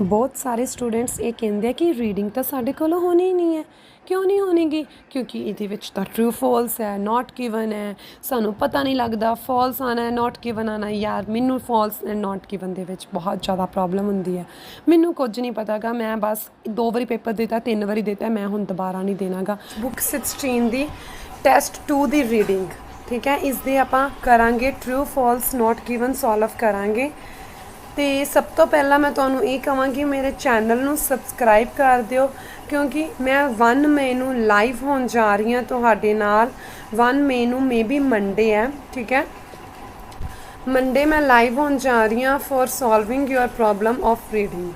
बहुत सारे स्टूडेंट्स ये कहते हैं कि रीडिंग तो साढ़े कोलों होनी ही नहीं है। क्यों नहीं होनीगी? क्योंकि ये तो ट्रू फॉल्स है, नॉट गिवन है, सानू पता नहीं लगता, फॉल्स आना है, नॉट गिवन आना है। यार मैनू फॉल्स एंड नॉट गिवन दे विच बहुत ज़्यादा प्रॉब्लम होंदी है। मैनू कुछ नहीं पता गा, मैं बस 2 बारी पेपर दिता, 3 बारी दिता, मैं हुण दोबारा नहीं देना गा। बुक 16 दी टेस्ट 2 दी रीडिंग, ठीक है, इसदे आपां करांगे true false not given solve करांगे। तो सब तो पहला मैं तुहानू ये कहांगी मेरे चैनल नू सबसक्राइब कर दिओ, क्योंकि मैं 1 मई नू लाइव होने जा रही हाँ तुहाडे नाल। 1 मई नू मे बी मंडे है, ठीक है, मंडे मैं लाइव होने जा रही हाँ for solving your problem of reading,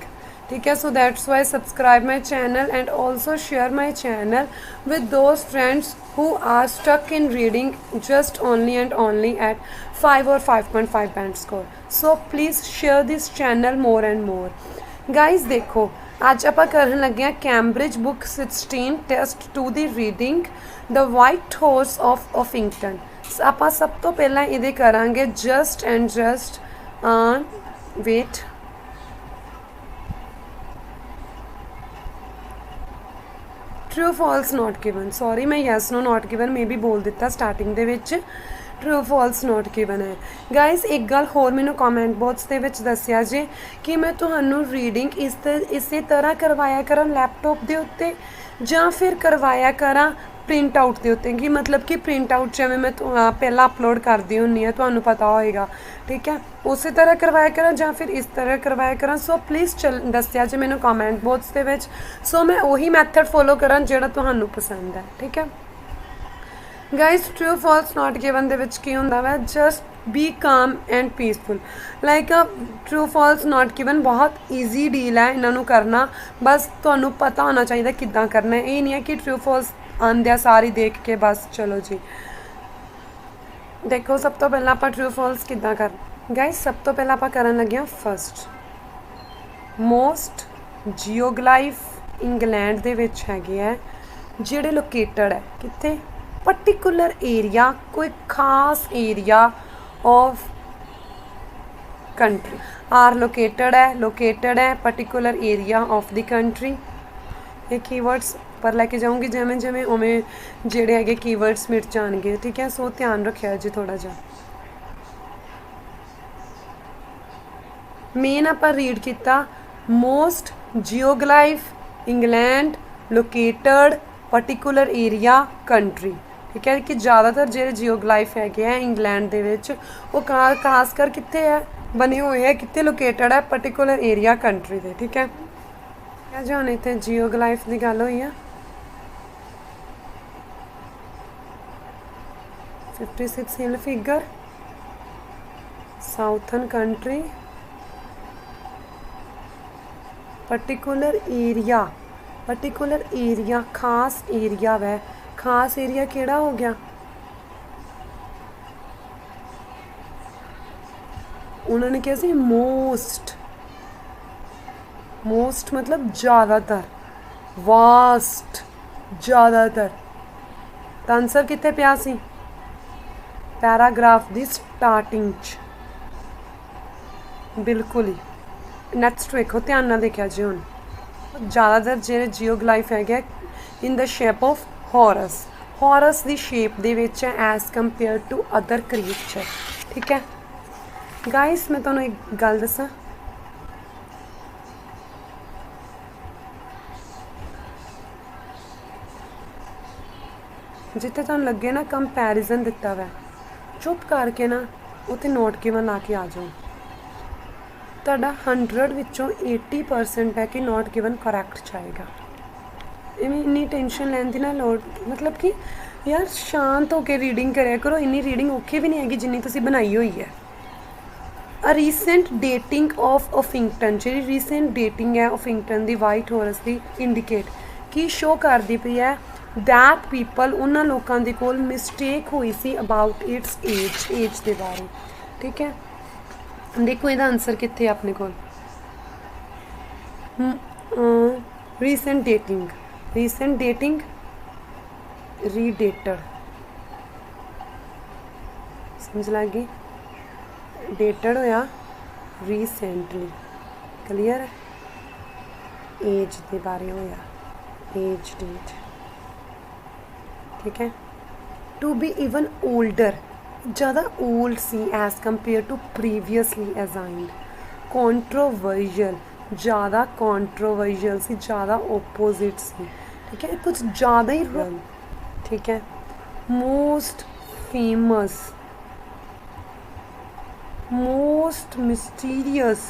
ठीक है। So that's why subscribe my channel and also share my channel with those friends who are stuck in reading just only and only at 5 or 5.5 band score. So please share this channel more and more. Guys देखो आज आप करन लगे हैं Cambridge book 16 test 2 दी reading the white Horse of Uffington. आप सब तो पहला ये करांगे just and just wait true false not given, sorry मैं यस नो नॉट गिवन मे भी बोल दिता स्टार्टिंग दे विच, ट्रू फॉल्स नॉट गिवन है। गाइज एक गल होर मैनू कॉमेंट बॉक्स दे विच दस्सिया जे कि मैं तुहानू रीडिंग इसे तरह करवाया करा लैपटॉप दे उत्ते जां फिर करवाया करा प्रिंट आउट के उत्ते, कि मतलब कि प्रिंट आउट जिवें मैं पहला अपलोड करती हुन्नी है, तुहानू पता होएगा, ठीक है, उस तरह करवाया करा जां फिर इस तरह करवाया करा। सो प्लीज़ दस्सिया जे मैनू कॉमेंट बॉक्स दे विच, सो मैं उही मैथड फॉलो करा जिहड़ा तुहानू पसंद है, ठीक है। Guys true false not given दे विच की हुंदा वा just be calm and peaceful, like true false not given बहुत ईजी डील है इन्हों करना, बस तुहानू पता होना चाहिए किद्दां करना है। ये नहीं है कि ट्रू फॉल्स आंदिया सारी देख के बस चलो जी। देखो सब तो पहला आप ट्रू फॉल्स किद्दां कर गाइज, सब तो पहला आप करन लगे फर्स्ट मोस्ट जियोग्लाइफ इंग्लैंड दे विच हैगे है जिहड़े लोकेटेड है कित्थे पर्टिकुलर एरिया, कोई खास area of country are located है particular area of the country. ये कीवर्ड्स पर लैके जाऊँगी जिमें जिमें उमें जेड़े है कीवर्ड्स मिट जाएंगे, ठीक है। सो ध्यान रखिया जी थोड़ा जा। मेन आप रीड किया most geoglyph England located particular area country, ठीक है, कि ज़्यादातर जो जियोग्लाइफ है इंग्लैंड दे विच वो खासकर कित्थे है बने हुए है, कित्थे लोकेटेड है पर्टिकुलर एरिया कंट्री दे, ठीक है। क्या जो हम इतने जियोग्लाइफ की गल हुई है 56 hill figure southern country particular area खास एरिया वै, खास एरिया केड़ा हो गया, उन्होंने कहा सी मोस्ट मतलब ज़्यादातर, वास्ट ज़्यादातर। तो आंसर कित्थे पिया सी पैराग्राफ दी स्टार्टिंग च, बिल्कुल ही। नैक्सट वेखो ध्यान नाल देखिया जी हुण ज़्यादातर जो जियोग्लाइफ है in the shape of horse दी शेप दे विच है as compare to other creature, ठीक है। गाइस मैं तुहानू एक गल दसां, जिथे तुहानू लगे ना कंपैरिजन दिता हुआ चुप करके ना उत्थे नोट गिवन ला के आ जाओ। तुहाडा 100 विचों 80% है कि नॉट गिवन करैक्ट जाएगा। इन्नी टेंशन लैन की ना लोड़, मतलब कि यार शांत होकर रीडिंग कराया करो, इन्नी रीडिंग औखी भी नहीं हैगी जिन्नी तुसीं बनाई हुई है। A recent dating of Uffington, जी रीसेंट डेटिंग है ऑफिंगटन की वाइट हॉर्स की इंडिकेट की शो करती पई है दैट पीपल उन्होंने लोगों के कोल मिसटेक हुई सी अबाउट इट्स एज के बारे, ठीक है। देखो इसका आंसर कितने अपने को रीसेंट डेटिंग रीडेटेड, समझ लगी, डेटेड होया रीसेंटली, क्लीयर है। एज के बारे होया, एज डेट, ठीक है। टू बी इवन ओल्डर, ज़्यादा ओल्ड सी age compare to previously assigned. Controversial, ज़्यादा कॉन्ट्रोवर्शियल सी, ज़्यादा ओपोजिट सी, ठीक है, कुछ ज़्यादा ही रल, ठीक है। Most famous, most mysterious,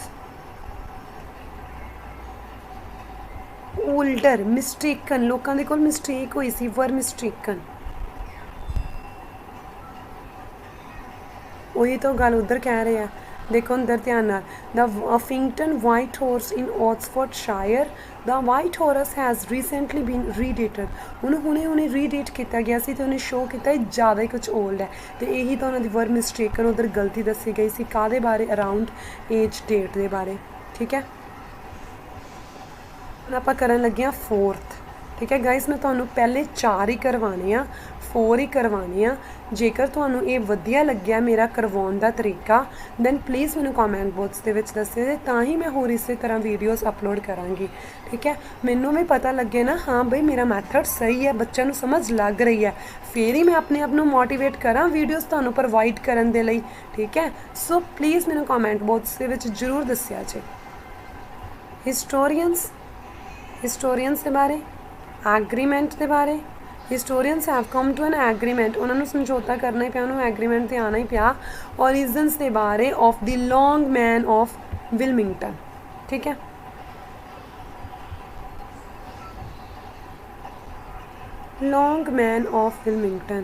older, mistaken, लोगों के कोल मिस्टेक हुई सी, वर मिस्टेकन, वही तो गल उधर कह रहे हैं। देखो अंदर ध्यान नाल, the Uffington White Horse in Oxfordshire, the white horse has recently been redated. उन्हें हुणे रीडेट किया गया सी, तो उन्हें शो किया ज़्यादा ही कुछ ओल्ड है, तो यही तो उन्होंने वर मिस्टेकन उधर गलती दसी गई सी, काहदे बारे, अराउंड एज डेट के बारे, ठीक है। ਹੁਣ ਆਪਾਂ ਕਰਨ ਲੱਗੇ ਹਾਂ 4th, ठीक है गाइस। मैं ਤੁਹਾਨੂੰ पहले 4 ही करवाने आ, 4 ही करवाने आ। जेकर ਤੁਹਾਨੂੰ ਇਹ ਵਧੀਆ ਲੱਗਿਆ ਮੇਰਾ ਕਰਵਾਉਣ ਦਾ ਤਰੀਕਾ, ਦੈਨ ਪਲੀਜ਼ ਮੈਨੂੰ ਕਮੈਂਟ ਬਾਕਸ ਦੇ ਵਿੱਚ ਦੱਸਿਓ, ਤੇ ਤਾਂ ਹੀ ਮੈਂ ਹੋਰ ਇਸੇ ਤਰ੍ਹਾਂ ਵੀਡੀਓਜ਼ ਅਪਲੋਡ ਕਰਾਂਗੀ, ਠੀਕ ਹੈ। ਮੈਨੂੰ ਵੀ ਪਤਾ ਲੱਗੇ ਨਾ, ਹਾਂ ਬਈ ਮੇਰਾ ਮੈਥਡ ਸਹੀ ਹੈ, ਬੱਚਿਆਂ ਨੂੰ ਸਮਝ ਲੱਗ ਰਹੀ ਹੈ, ਫਿਰ ਹੀ ਮੈਂ ਆਪਣੇ ਆਪ ਨੂੰ ਮੋਟੀਵੇਟ ਕਰਾਂ ਵੀਡੀਓਜ਼ ਤੁਹਾਨੂੰ ਪ੍ਰੋਵਾਈਡ ਕਰਨ ਦੇ ਲਈ, ਠੀਕ ਹੈ। ਸੋ ਪਲੀਜ਼ ਮੈਨੂੰ ਕਮੈਂਟ ਬਾਕਸ ਦੇ ਵਿੱਚ ਜ਼ਰੂਰ ਦੱਸਿਆ ਜੇ। हिस्टोरियंस के बारे, एग्रीमेंट के बारे। Historians have come to an agreement, उन्होंने समझौता करना ही पिया, उन्होंने एग्रीमेंट से आना ही पिया। ओरिजिन्स के बारे of the Long Man of Wilmington, ठीक है। लॉन्ग मैन ऑफ विलमिंगटन,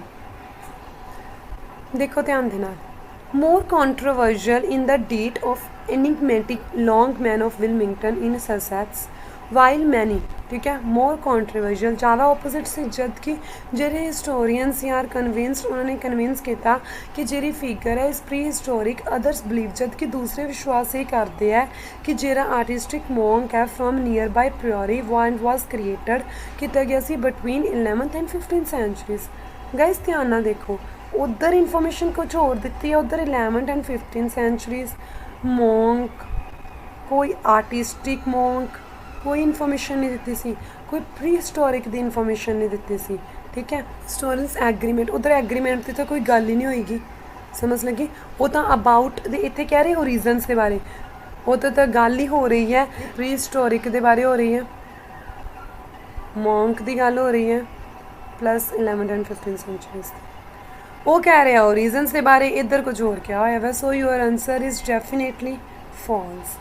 देखो ध्यान देना। More controversial in the date of enigmatic Long Man of Wilmington in Sussex while many, ठीक है। मोर कॉन्ट्रोवर्शियल, ज़्यादा ओपोजिट से, जबकि ਜਿਹੜੇ हिस्टोरियंस यार कन्विंस्ड, उन्होंने कन्विंस किया कि ਜਿਹੜੀ फिगर है इस प्री हिस्टोरिक, अदर्स बिलीव, जबकि दूसरे विश्वास ये करते हैं कि ਜਿਹੜਾ आर्टिस्टिक मॉन्क है from nearby priory was created किया गया सी between 11th and 15th centuries. Guys ध्यान ना देखो, उधर इन्फॉर्मेशन कुछ और दी है, उधर 11th and 15th centuries monk, कोई आर्टिस्टिक मॉन्क, कोई इन्फॉर्मेशन नहीं दी सी, कोई प्री हिस्टोरिक की इन्फॉर्मेशन नहीं दी सी, ठीक है। हिस्टोरियंस एग्रीमेंट, उधर एग्रीमेंट की तो कोई गल ही नहीं होएगी, समझ लगी। वो तो अबाउट दे इतने कह रहे ओरिजिन्स के बारे, वो तो गल ही हो रही है, प्री हिस्टोरिक के बारे हो रही है, मॉन्क की गल हो रही है, plus 11th and 15th centuries. वो कह रहे हैं ओरिजिन्स के बारे, इधर कुछ और क्या होया वै। So your answer is definitely false.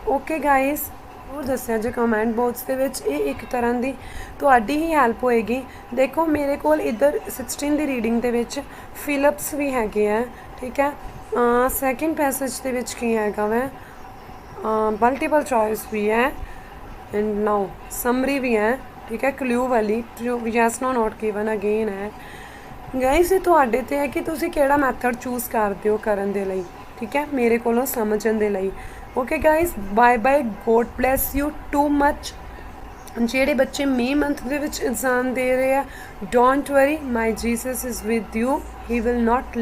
Okay guys, और दस्या जे कमेंट बॉक्स के विच, ये एक तरह की तुहाडी ही हैल्प होएगी। देखो मेरे को इधर 16 की रीडिंग के विच फिलिप्स भी हैगे है, ठीक है। सैकेंड पैसेज के विच की हैगा वै, मल्टीपल चॉइस भी है, एंड नाउ समरी भी है, ठीक है। क्लू वाली yes no not given again है। गाइस ये तुहाडे ते है कि तुसीं किहड़ा मैथड चूज करदे हो करन दे लई, ठीक है, मेरे कोलों समझण दे लई। Okay guys, bye bye, God bless you too much. ਜਿਹੜੇ ਬੱਚੇ ਮਈ ਮੰਥ ਦੇ ਵਿੱਚ ਐਗਜ਼ਾਮ ਦੇ ਰਹੇ ਆ, don't worry, my Jesus is with you, he will not